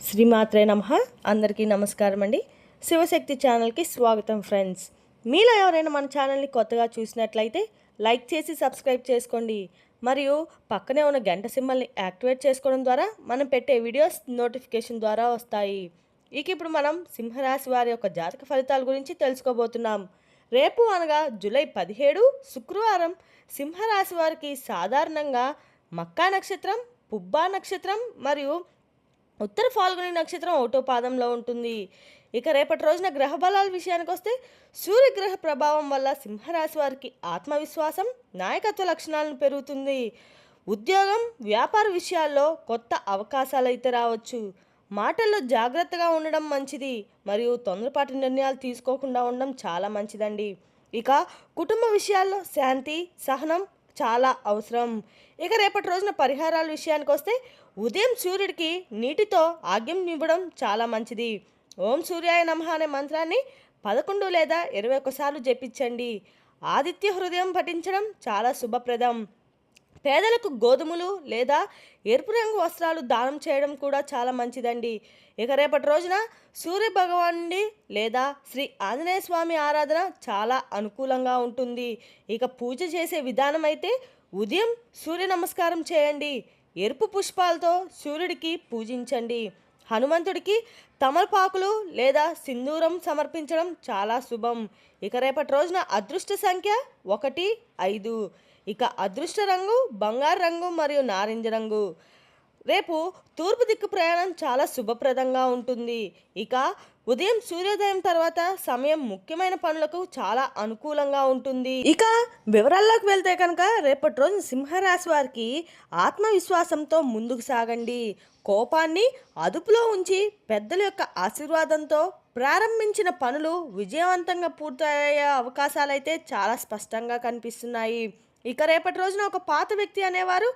శ్రీమాత్రే నమః. అందరికీ నమస్కారం అండి. శివశక్తి ఛానల్కి స్వాగతం ఫ్రెండ్స్. మీలో ఎవరైనా మన ఛానల్ని కొత్తగా చూసినట్లయితే లైక్ చేసి సబ్స్క్రైబ్ చేసుకోండి. మరియు పక్కనే ఉన్న గంట సింబల్ని యాక్టివేట్ చేసుకోవడం ద్వారా మనం పెట్టే వీడియోస్ నోటిఫికేషన్ ద్వారా వస్తాయి. ఇప్పుడు మనం సింహరాశి వారి యొక్క జాతక ఫలితాల గురించి తెలుసుకోబోతున్నాం. రేపు అనగా జూలై 17 శుక్రవారం సింహరాశి వారికి సాధారణంగా మక్కా నక్షత్రం, పుబ్బా నక్షత్రం మరియు ఉత్తర ఫాల్గుని నక్షత్రం ఒకటో పాదంలో ఉంటుంది. రేపటి రోజున గ్రహ బలాల విషయానికి వస్తే సూర్యగ్రహ ప్రభావం వల్ల సింహరాశి వారికి ఆత్మవిశ్వాసం, నాయకత్వ లక్షణాలను పెరుగుతుంది. ఉద్యోగం, వ్యాపార విషయాల్లో కొత్త అవకాశాలు అయితే రావచ్చు. మాటల్లో జాగ్రత్తగా ఉండడం మంచిది మరియు తొందరపాటు నిర్ణయాలు తీసుకోకుండా ఉండడం చాలా మంచిదండి. కుటుంబ విషయాల్లో శాంతి, సహనం చాలా అవసరం. రేపటి రోజున పరిహారాల విషయానికి వస్తే ఉదయం సూర్యుడికి నీటితో ఆగ్యం ఇవ్వడం చాలా మంచిది. ఓం సూర్యాయ నమః అనే మంత్రాన్ని 11 లేదా 21 సార్లు జపించండి. ఆదిత్య హృదయం పఠించడం చాలా శుభప్రదం. పేదలకు గోధుమలు లేదా ఎరుపు రంగు వస్త్రాలు దానం చేయడం కూడా చాలా మంచిదండి. రేపటి రోజున సూర్య భగవానుడి లేదా శ్రీ ఆంజనేయ స్వామి ఆరాధన చాలా అనుకూలంగా ఉంటుంది. పూజ చేసే విధానం అయితే ఉదయం సూర్య నమస్కారం చేయండి. ఎరుపు పుష్పాలతో సూర్యుడికి పూజించండి. హనుమంతుడికి తమలపాకులు లేదా సింధూరం సమర్పించడం చాలా శుభం. రేపటి రోజున అదృష్ట సంఖ్య 1, 5. అదృష్ట రంగు బంగారు రంగు మరియు నారింజ రంగు. రేపు తూర్పు దిక్కు ప్రయాణం చాలా శుభప్రదంగా ఉంటుంది. ఉదయం సూర్యోదయం తర్వాత సమయం ముఖ్యమైన పనులకు చాలా అనుకూలంగా ఉంటుంది. వివరాల్లోకి వెళ్తే కనుక రేపటి రోజు సింహరాశి వారికి ఆత్మవిశ్వాసంతో ముందుకు సాగండి. కోపాన్ని అదుపులో ఉంచి పెద్దల యొక్క ఆశీర్వాదంతో ప్రారంభించిన పనులు విజయవంతంగా పూర్తయ్యే అవకాశాలు అయితే చాలా స్పష్టంగా కనిపిస్తున్నాయి. రేపటి రోజున ఒక పాత వ్యక్తి అనేవారు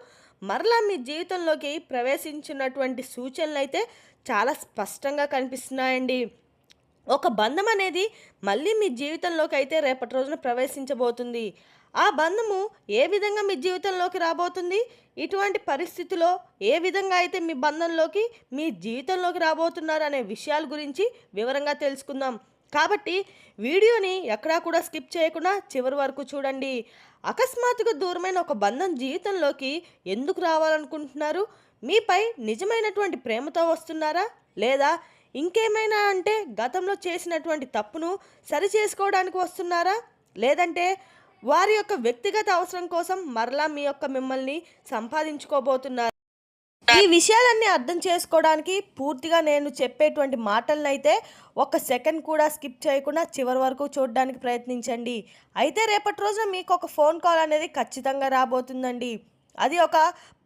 మరలా మీ జీవితంలోకి ప్రవేశించినటువంటి సూచనలు అయితే చాలా స్పష్టంగా కనిపిస్తున్నాయండి. ఒక బంధం అనేది మళ్ళీ మీ జీవితంలోకి అయితే రేపటి రోజున ప్రవేశించబోతుంది. ఆ బంధము ఏ విధంగా మీ జీవితంలోకి రాబోతుంది, ఇటువంటి పరిస్థితిలో ఏ విధంగా అయితే మీ బంధంలోకి మీ జీవితంలోకి రాబోతున్నారు అనే విషయాల గురించి వివరంగా తెలుసుకుందాం. కాబట్టి వీడియోని ఎక్కడా కూడా స్కిప్ చేయకుండా చివరి వరకు చూడండి. అకస్మాత్తుగా దూరమైన ఒక బంధం జీవితంలోకి ఎందుకు రావాలనుకుంటున్నారు? మీపై నిజమైనటువంటి ప్రేమతో వస్తున్నారా, లేదా ఇంకేమైనా అంటే గతంలో చేసినటువంటి తప్పును సరిచేసుకోవడానికి వస్తున్నారా, లేదంటే వారి యొక్క వ్యక్తిగత అవసరం కోసం మరలా మిమ్మల్ని సంపాదించుకోబోతున్నారు? ఈ విషయాలన్నీ అర్థం చేసుకోవడానికి పూర్తిగా నేను చెప్పేటువంటి మాటలను అయితే 1 సెకండ్ కూడా స్కిప్ చేయకుండా చివరి వరకు చూడడానికి ప్రయత్నించండి. రేపటి రోజున మీకు ఒక ఫోన్ కాల్ అనేది ఖచ్చితంగా రాబోతుందండి. అది ఒక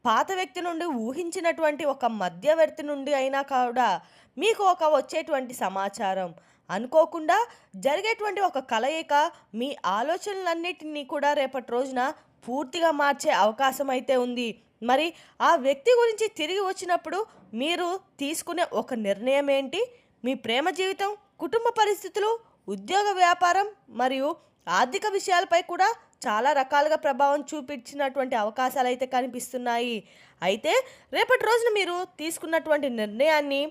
పాత వ్యక్తి నుండి, ఊహించినటువంటి ఒక మధ్యవర్తి నుండి అయినా కూడా మీకు వచ్చేటువంటి సమాచారం. అనుకోకుండా జరిగేటువంటి ఒక కలయిక మీ ఆలోచనలన్నిటినీ కూడా రేపటి రోజున పూర్తిగా మార్చే అవకాశం అయితే ఉంది. మరి ఆ వ్యక్తి గురించి తిరిగి వచ్చినప్పుడు మీరు తీసుకునే ఒక నిర్ణయం ఏంటి? మీ ప్రేమ జీవితం, కుటుంబ పరిస్థితులు, ఉద్యోగ వ్యాపారం మరియు ఆర్థిక విషయాలపై కూడా చాలా రకాలుగా ప్రభావం చూపించినటువంటి అవకాశాలు అయితే కనిపిస్తున్నాయి. రేపటి రోజున మీరు తీసుకున్నటువంటి నిర్ణయాన్ని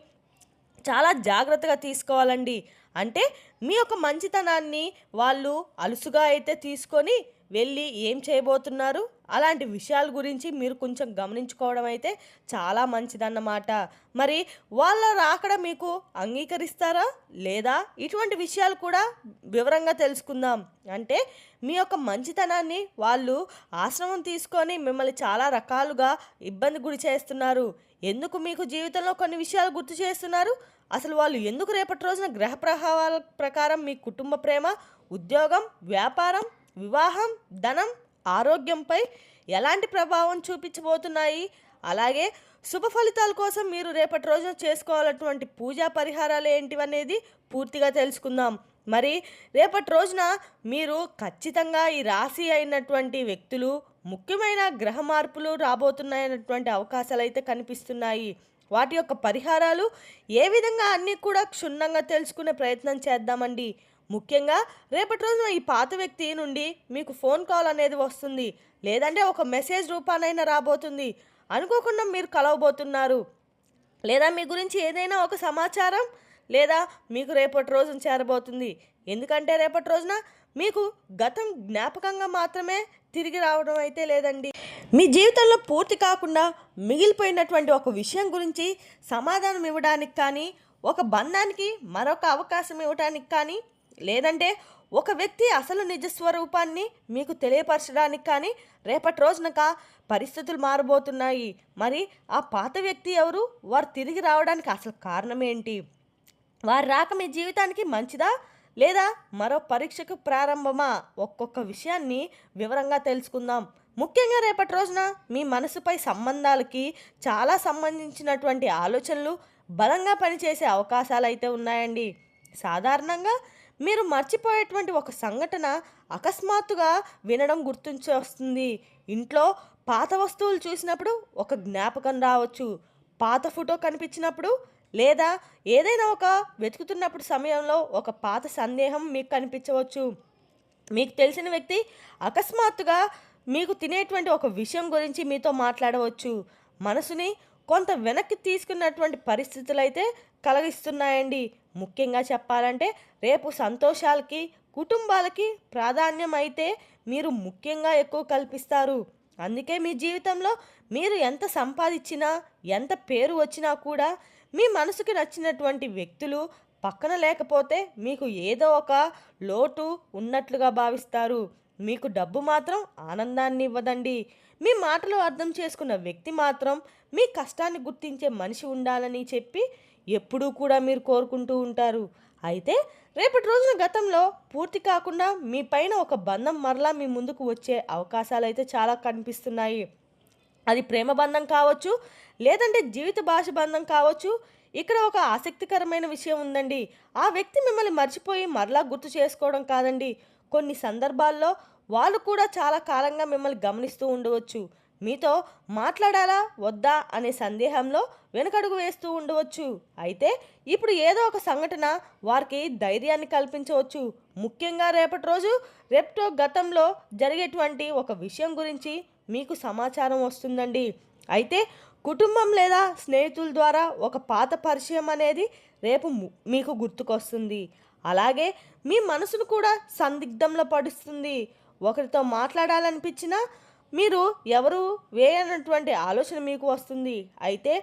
చాలా జాగ్రత్తగా తీసుకోవాలండి. అంటే మీ యొక్క మంచితనాన్ని వాళ్ళు అలుసుగా అయితే తీసుకొని వెళ్ళి ఏం చేయబోతున్నారు, అలాంటి విషయాల గురించి మీరు కొంచెం గమనించుకోవడం అయితే చాలా మంచిదన్నమాట. మరి వాళ్ళ రాకడ మీకు అంగీకరిస్తారా లేదా, ఇటువంటి విషయాలు కూడా వివరంగా తెలుసుకుందాం. అంటే మీ యొక్క మంచితనాన్ని వాళ్ళు ఆశ్రమం తీసుకొని మిమ్మల్ని చాలా రకాలుగా ఇబ్బంది గురి చేస్తున్నారు. ఎందుకు మీకు జీవితంలో కొన్ని విషయాలు గుర్తు చేస్తున్నారు? అసలు వాళ్ళు ఎందుకు రేపటి రోజున గ్రహ ప్రభావాల ప్రకారం మీ కుటుంబ ప్రేమ, ఉద్యోగం, వ్యాపారం, వివాహం, ధనం, ఆరోగ్యంపై ఎలాంటి ప్రభావం చూపించబోతున్నాయి? అలాగే శుభ ఫలితాల కోసం మీరు రేపటి రోజున చేసుకోవాలన్నటువంటి పూజా పరిహారాలు ఏంటివనేది పూర్తిగా తెలుసుకుందాం. మరి రేపటి రోజున మీరు ఖచ్చితంగా ఈ రాశి అయినటువంటి వ్యక్తులు ముఖ్యమైన గ్రహ మార్పులు రాబోతున్నాయన్నటువంటి అవకాశాలు అయితే కనిపిస్తున్నాయి. వాటి యొక్క పరిహారాలు ఏ విధంగా అన్నీ కూడా క్షుణ్ణంగా తెలుసుకునే ప్రయత్నం చేద్దామండి. ముఖ్యంగా రేపటి రోజున ఈ పాత వ్యక్తి నుండి మీకు ఫోన్ కాల్ అనేది వస్తుంది, లేదంటే ఒక మెసేజ్ రూపానైనా రాబోతుంది. అనుకోకుండా మీరు కలవబోతున్నారు. లేదా మీ గురించి ఏదైనా ఒక సమాచారం లేదా మీకు రేపటి రోజున చేరబోతుంది. ఎందుకంటే రేపటి రోజున మీకు గతం జ్ఞాపకంగా మాత్రమే తిరిగి రావడం అయితే లేదండి. మీ జీవితంలో పూర్తి కాకుండా మిగిలిపోయినటువంటి ఒక విషయం గురించి సమాధానం ఇవ్వడానికి కానీ, ఒక బంధానికి మరొక అవకాశం ఇవ్వడానికి కానీ, లేదంటే ఒక వ్యక్తి అసలు నిజ స్వరూపాన్ని మీకు తెలియపరచడానికి కానీ రేపటి రోజునక పరిస్థితులు మారబోతున్నాయి. మరి ఆ పాత వ్యక్తి ఎవరు? వారు తిరిగి రావడానికి అసలు కారణం ఏంటి? వారి రాక మీ జీవితానికి మంచిదా లేదా మరో పరీక్షకు ప్రారంభమా? ఒక్కొక్క విషయాన్ని వివరంగా తెలుసుకుందాం. ముఖ్యంగా రేపటి రోజున మీ మనసుపై సంబంధాలకి చాలా సంబంధించినటువంటి ఆలోచనలు బలంగా పనిచేసే అవకాశాలు అయితే ఉన్నాయండి. సాధారణంగా మీరు మర్చిపోయేటువంటి ఒక సంఘటన అకస్మాత్తుగా వినడం గుర్తుంచి వస్తుంది. ఇంట్లో పాత వస్తువులు చూసినప్పుడు ఒక జ్ఞాపకం రావచ్చు. పాత ఫోటో కనిపించినప్పుడు లేదా ఏదైనా ఒక వెతుకుతున్నప్పుడు సమయంలో ఒక పాత సందేహం మీకు కనిపించవచ్చు. మీకు తెలిసిన వ్యక్తి అకస్మాత్తుగా మీకు తినేటువంటి ఒక విషయం గురించి మీతో మాట్లాడవచ్చు. మనసుని కొంత వెనక్కి తీసుకున్నటువంటి పరిస్థితులు అయితే కలిగిస్తున్నాయండి. ముఖ్యంగా చెప్పాలంటే రేపు సంతోషాలకి కుటుంబాలకి ప్రాధాన్యం అయితే మీరు ముఖ్యంగా ఎక్కువ కల్పిస్తారు. అందుకే మీ జీవితంలో మీరు ఎంత సంపాదించినా ఎంత పేరు వచ్చినా కూడా మీ మనసుకి నచ్చినటువంటి వ్యక్తులు పక్కన లేకపోతే మీకు ఏదో ఒక లోటు ఉన్నట్లుగా భావిస్తారు. మీకు డబ్బు మాత్రం ఆనందాన్ని ఇవ్వదండి. మీ మాటలు అర్థం చేసుకున్న వ్యక్తి మాత్రం మీ కష్టాన్ని గుర్తించే మనిషి ఉండాలని చెప్పి ఎప్పుడూ కూడా మీరు కోరుకుంటూ ఉంటారు. అయితే రేపటి రోజున గతంలో పూర్తి కాకుండా మీ పైన ఒక బంధం మరలా మీ ముందుకు వచ్చే అవకాశాలు అయితే చాలా కనిపిస్తున్నాయి. అది ప్రేమ బంధం కావచ్చు, లేదంటే జీవిత భాష బంధం కావచ్చు. ఇక్కడ ఒక ఆసక్తికరమైన విషయం ఉందండి. ఆ వ్యక్తి మిమ్మల్ని మర్చిపోయి మరలా గుర్తు చేసుకోవడం కాదండి. కొన్ని సందర్భాల్లో వాళ్ళు కూడా చాలా కాలంగా మిమ్మల్ని గమనిస్తూ ఉండవచ్చు. మీతో మాట్లాడాలా వద్దా అనే సందేహంలో వెనుకడుగు వేస్తూ ఉండవచ్చు. అయితే ఇప్పుడు ఏదో ఒక సంఘటన వారికి ధైర్యాన్ని కల్పించవచ్చు. ముఖ్యంగా రేపటి గతంలో జరిగేటువంటి ఒక విషయం గురించి మీకు సమాచారం వస్తుందండి. అయితే కుటుంబం లేదా స్నేహితుల ద్వారా ఒక పాత పరిచయం అనేది రేపు మీకు గుర్తుకొస్తుంది. అలాగే మీ మనసును కూడా సందిగ్ధంలో పడుస్తుంది. ఒకరితో మాట్లాడాలనిపించినా మీరు ఎవరు వేయనటువంటి ఆలోచన మీకు వస్తుంది. అయితే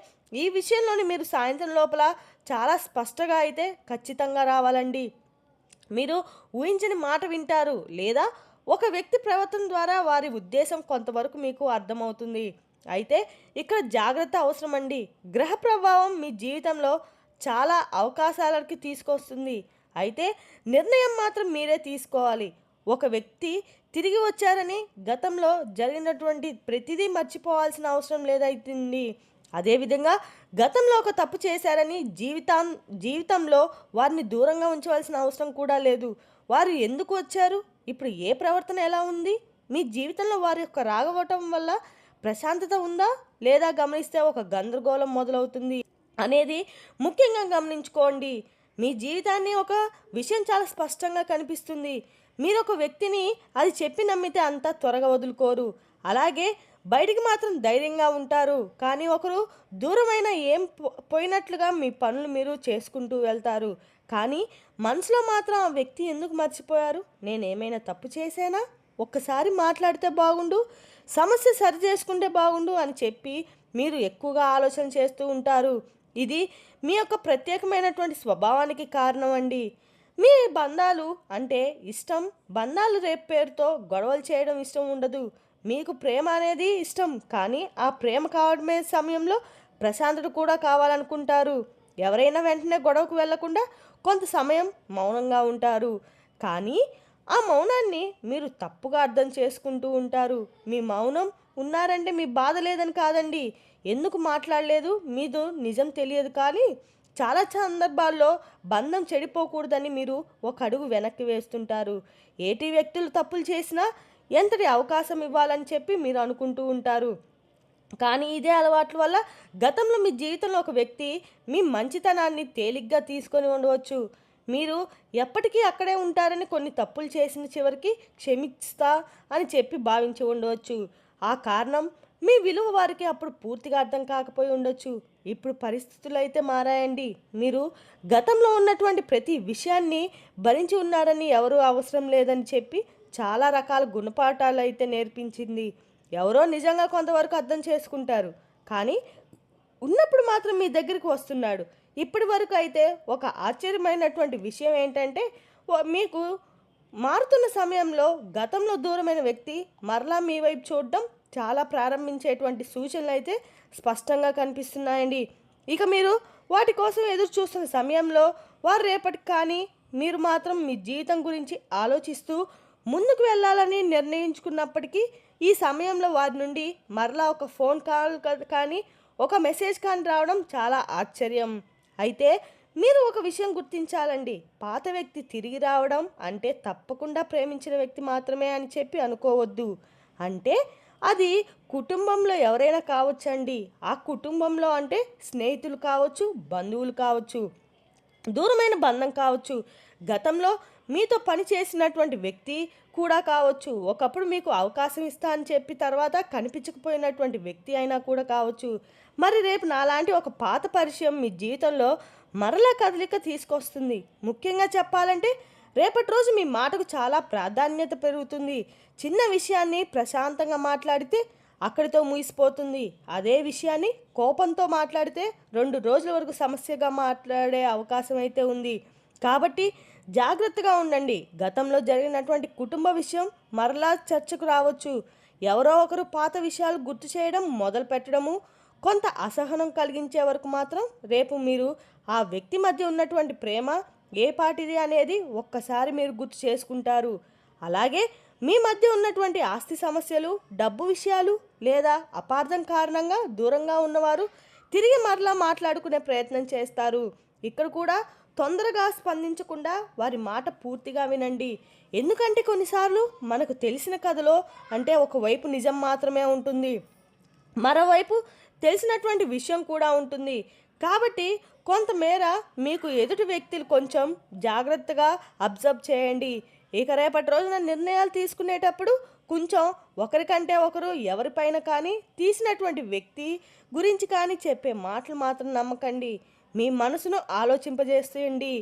ఈ విషయంలోని మీరు సాయంత్రం లోపల చాలా స్పష్టంగా అయితే ఖచ్చితంగా రావాలండి. మీరు ఊహించని మాట వింటారు లేదా ఒక వ్యక్తి ప్రవర్తన ద్వారా వారి ఉద్దేశం కొంతవరకు మీకు అర్థమవుతుంది. అయితే ఇక్కడ జాగ్రత్త అవసరం అండి. గ్రహ ప్రభావం మీ జీవితంలో చాలా అవకాశాలకి తీసుకొస్తుంది. అయితే నిర్ణయం మాత్రం మీరే తీసుకోవాలి. ఒక వ్యక్తి తిరిగి వచ్చారని గతంలో జరిగినటువంటి ప్రతిదీ మర్చిపోవాల్సిన అవసరం లేదైతుంది. అదేవిధంగా గతంలో ఒక తప్పు చేశారని జీవితంలో వారిని దూరంగా ఉంచవలసిన అవసరం కూడా లేదు. వారు ఎందుకు వచ్చారు, ఇప్పుడు ఏ ప్రవర్తన ఎలా ఉంది, మీ జీవితంలో వారి యొక్క రాగవటం వల్ల ప్రశాంతత ఉందా లేదా గమనిస్తే ఒక గందరగోళం మొదలవుతుంది అనేది ముఖ్యంగా గమనించుకోండి. మీ జీవితాన్ని ఒక విషయం చాలా స్పష్టంగా కనిపిస్తుంది. మీరు ఒక వ్యక్తిని అది చెప్పి నమ్మితే అంతా త్వరగా వదులుకోరు. అలాగే బయటికి మాత్రం ధైర్యంగా ఉంటారు. కానీ ఒకరు దూరమైన ఏం పోయినట్లుగా మీ పనులు మీరు చేసుకుంటూ వెళ్తారు. కానీ మనసులో మాత్రం ఆ వ్యక్తి ఎందుకు మర్చిపోయారు, నేనేమైనా తప్పు చేశానా, ఒక్కసారి మాట్లాడితే బాగుండు, సమస్య సరి చేసుకుంటే బాగుండు అని చెప్పి మీరు ఎక్కువగా ఆలోచన చేస్తూ ఉంటారు. ఇది మీ యొక్క ప్రత్యేకమైనటువంటి స్వభావానికి కారణం అండి. మీ బంధాలు అంటే ఇష్టం, బంధాలు రేపు పేరుతో గొడవలు చేయడం ఇష్టం ఉండదు. మీకు ప్రేమ అనేది ఇష్టం, కానీ ఆ ప్రేమ కావడమే సమయంలో ప్రశాంతత కూడా కావాలనుకుంటారు. ఎవరైనా వెంటనే గొడవకు వెళ్లకుండా కొంత సమయం మౌనంగా ఉంటారు. కానీ ఆ మౌనాన్ని మీరు తప్పుగా అర్థం చేసుకుంటూ ఉంటారు. మీ మౌనం ఉన్నారంటే మీ బాధ లేదని కాదండి, ఎందుకు మాట్లాడలేదు మీదో నిజం తెలియదు. కానీ చాలా సందర్భాల్లో బంధం చెడిపోకూడదని మీరు ఒక అడుగు వెనక్కి వేస్తుంటారు. ఏటి వ్యక్తులు తప్పులు చేసినా ఎంతటి అవకాశం ఇవ్వాలని చెప్పి మీరు అనుకుంటూ ఉంటారు. కానీ ఇదే అలవాట్ల వల్ల గతంలో మీ జీవితంలో ఒక వ్యక్తి మీ మంచితనాన్ని తేలిగ్గా తీసుకొని ఉండవచ్చు. మీరు ఎప్పటికీ అక్కడే ఉంటారని కొన్ని తప్పులు చేసిన చివరికి క్షమిస్తా అని చెప్పి భావించి ఉండవచ్చు. ఆ కారణం మీ విలువ వారికి అప్పుడు పూర్తిగా అర్థం కాకపోయి ఉండొచ్చు. ఇప్పుడు పరిస్థితులు అయితే మారాయండి. మీరు గతంలో ఉన్నటువంటి ప్రతి విషయాన్ని భరించి ఉన్నారని ఎవరు అవసరం లేదని చెప్పి చాలా రకాల గుణపాఠాలు అయితే నేర్పించింది. ఎవరో నిజంగా కొంతవరకు అర్థం చేసుకుంటారు. కానీ ఉన్నప్పుడు మాత్రం మీ దగ్గరికి వస్తున్నాడు. ఇప్పటి వరకు అయితే ఒక ఆశ్చర్యమైనటువంటి విషయం ఏంటంటే మీకు మారుతున్న సమయంలో గతంలో దూరమైన వ్యక్తి మరలా మీ వైపు చూడడం చాలా ప్రారంభించేటువంటి సూచనలు అయితే స్పష్టంగా కనిపిస్తున్నాయండి. ఇక మీరు వాటి కోసం ఎదురు చూస్తున్న సమయంలో వారు రేపటికి కానీ మీరు మాత్రం మీ జీవితం గురించి ఆలోచిస్తూ ముందుకు వెళ్ళాలని నిర్ణయించుకున్నప్పటికీ ఈ సమయంలో వారి నుండి మరలా ఒక ఫోన్ కాల్ కానీ ఒక మెసేజ్ కానీ రావడం చాలా ఆశ్చర్యం. అయితే మీరు ఒక విషయం గుర్తించాలండి. పాత వ్యక్తి తిరిగి రావడం అంటే తప్పకుండా ప్రేమించిన వ్యక్తి మాత్రమే అని చెప్పి అనుకోవద్దు. అంటే అది కుటుంబంలో ఎవరైనా కావచ్చండి. ఆ కుటుంబంలో అంటే స్నేహితులు కావచ్చు, బంధువులు కావచ్చు, దూరమైన బంధం కావచ్చు, గతంలో మీతో పని చేసినటువంటి వ్యక్తి కూడా కావచ్చు, ఒకప్పుడు మీకు అవకాశం ఇస్తా అని చెప్పి తర్వాత కనిపించకపోయినటువంటి వ్యక్తి అయినా కూడా కావచ్చు. మరి రేపు నాలాంటి ఒక పాత పరిచయం మీ జీవితంలో మరలా కదలిక తీసుకొస్తుంది. ముఖ్యంగా చెప్పాలంటే రేపటి రోజు మీ మాటకు చాలా ప్రాధాన్యత పెరుగుతుంది. చిన్న విషయాన్ని ప్రశాంతంగా మాట్లాడితే అక్కడితో ముగిసిపోతుంది. అదే విషయాన్ని కోపంతో మాట్లాడితే 2 రోజుల వరకు సమస్యగా మాట్లాడే అవకాశం అయితే ఉంది. కాబట్టి జాగ్రత్తగా ఉండండి. గతంలో జరిగినటువంటి కుటుంబ విషయం మరలా చర్చకు రావచ్చు. ఎవరో ఒకరు పాత విషయాలు గుర్తు చేయడం మొదలు పెట్టడము కొంత అసహనం కలిగించే వరకు మాత్రం రేపు మీరు ఆ వ్యక్తి మధ్య ఉన్నటువంటి ప్రేమ ఏ పాటిది అనేది ఒక్కసారి మీరు గుర్తు చేసుకుంటారు. అలాగే మీ మధ్య ఉన్నటువంటి ఆస్తి సమస్యలు, డబ్బు విషయాలు లేదా అపార్థం కారణంగా దూరంగా ఉన్నవారు తిరిగి మరలా మాట్లాడుకునే ప్రయత్నం చేస్తారు. ఇక్కడ కూడా తొందరగా స్పందించకుండా వారి మాట పూర్తిగా వినండి. ఎందుకంటే కొన్నిసార్లు మనకు తెలిసిన కథలో అంటే ఒకవైపు నిజం మాత్రమే ఉంటుంది, మరోవైపు తెలిసినటువంటి విషయం కూడా ఉంటుంది. కాబట్టి కొంతమేర మీకు ఎదుటి వ్యక్తులు కొంచెం జాగ్రత్తగా అబ్జర్వ్ చేయండి. ఇక రేపటి రోజున నిర్ణయాలు తీసుకునేటప్పుడు కొంచెం ఒకరికంటే ఒకరు ఎవరిపైన కానీ తీసినటువంటి వ్యక్తి గురించి కానీ చెప్పే మాటలు మాత్రం నమ్మకండి. మీ మనసును ఆలోచింపజేసేయండి.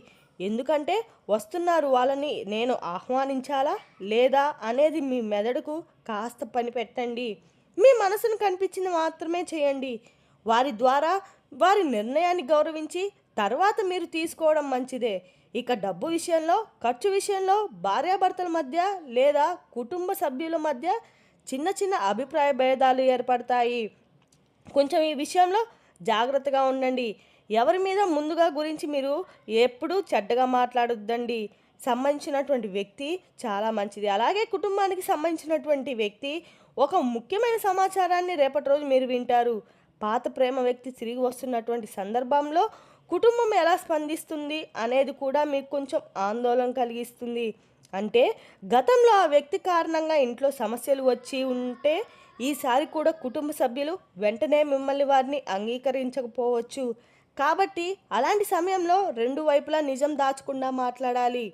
ఎందుకంటే వస్తున్నారు, వాళ్ళని నేను ఆహ్వానించాలా లేదా అనేది మీ మెదడుకు కాస్త పని పెట్టండి. మీ మనసును కనిపించింది మాత్రమే చేయండి. వారి ద్వారా వారి నిర్ణయాన్ని గౌరవించి తర్వాత మీరు తీసుకోవడం మంచిదే. ఇక డబ్బు విషయంలో, ఖర్చు విషయంలో భార్యాభర్తల మధ్య లేదా కుటుంబ సభ్యుల మధ్య చిన్న చిన్న అభిప్రాయ భేదాలు ఏర్పడతాయి. కొంచెం ఈ విషయంలో జాగ్రత్తగా ఉండండి. ఎవరి మీద ముందుగా గురించి మీరు ఎప్పుడూ చెడ్డగా మాట్లాడొద్దండి. సంబంధించినటువంటి వ్యక్తి చాలా మంచిది. అలాగే కుటుంబానికి సంబంధించినటువంటి వ్యక్తి ఒక ముఖ్యమైన సమాచారాన్ని రేపటి రోజు మీరు వింటారు. పాత ప్రేమ వ్యక్తి తిరిగి వస్తున్నటువంటి సందర్భంలో కుటుంబం ఎలా స్పందిస్తుంది అనేది కూడా మీకు కొంచెం ఆందోళన కలిగిస్తుంది. అంటే గతంలో ఆ వ్యక్తి కారణంగా ఇంట్లో సమస్యలు వచ్చి ఉంటే ఈసారి కూడా కుటుంబ సభ్యులు వెంటనే మిమ్మల్ని వారిని అంగీకరించకపోవచ్చు. కాబట్టి అలాంటి సమయంలో 2 వైపులా నిజం దాచకుండా మాట్లాడాలి.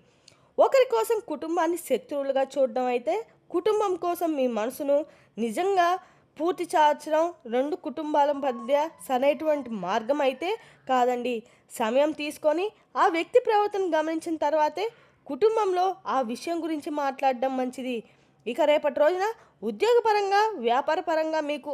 ఒకరి కోసం కుటుంబాన్ని శత్రువులుగా చూడడం అయితే కుటుంబం కోసం మీ మనసును నిజంగా పూర్తి చాచడం 2 కుటుంబాల మధ్య సరైనటువంటి మార్గం అయితే కాదండి. సమయం తీసుకొని ఆ వ్యక్తి ప్రవర్తన గమనించిన తర్వాతే కుటుంబంలో ఆ విషయం గురించి మాట్లాడడం మంచిది. ఇక రేపటి రోజున ఉద్యోగపరంగా, వ్యాపారపరంగా మీకు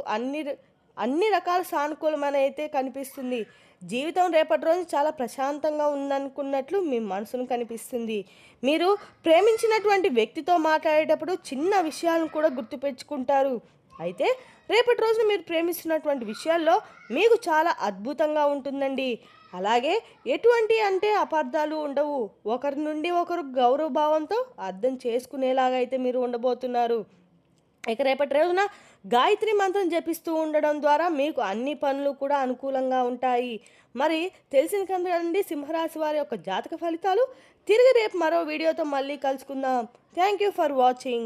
అన్ని రకాల సానుకూలమైన అయితే కనిపిస్తుంది. జీవితం రేపటి రోజు చాలా ప్రశాంతంగా ఉందనుకున్నట్లు మీ మనసును కనిపిస్తుంది. మీరు ప్రేమించినటువంటి వ్యక్తితో మాట్లాడేటప్పుడు చిన్న విషయాలను కూడా గుర్తుపెట్టుకుంటారు. అయితే రేపటి రోజున మీరు ప్రేమిస్తున్నటువంటి విషయాల్లో మీకు చాలా అద్భుతంగా ఉంటుందండి. అలాగే ఎటువంటి అపార్థాలు ఉండవు. ఒకరి నుండి ఒకరు గౌరవభావంతో అర్థం చేసుకునేలాగా అయితే మీరు ఉండబోతున్నారు. ఇక రేపటి రోజున గాయత్రి మంత్రం జపిస్తూ ఉండడం ద్వారా మీకు అన్ని పనులు కూడా అనుకూలంగా ఉంటాయి. మరి తెలిసిన కదండి సింహరాశి వారి యొక్క జాతక ఫలితాలు. తిరిగి రేపు మరో వీడియోతో మళ్ళీ కలుసుకుందాం. Thank you for watching.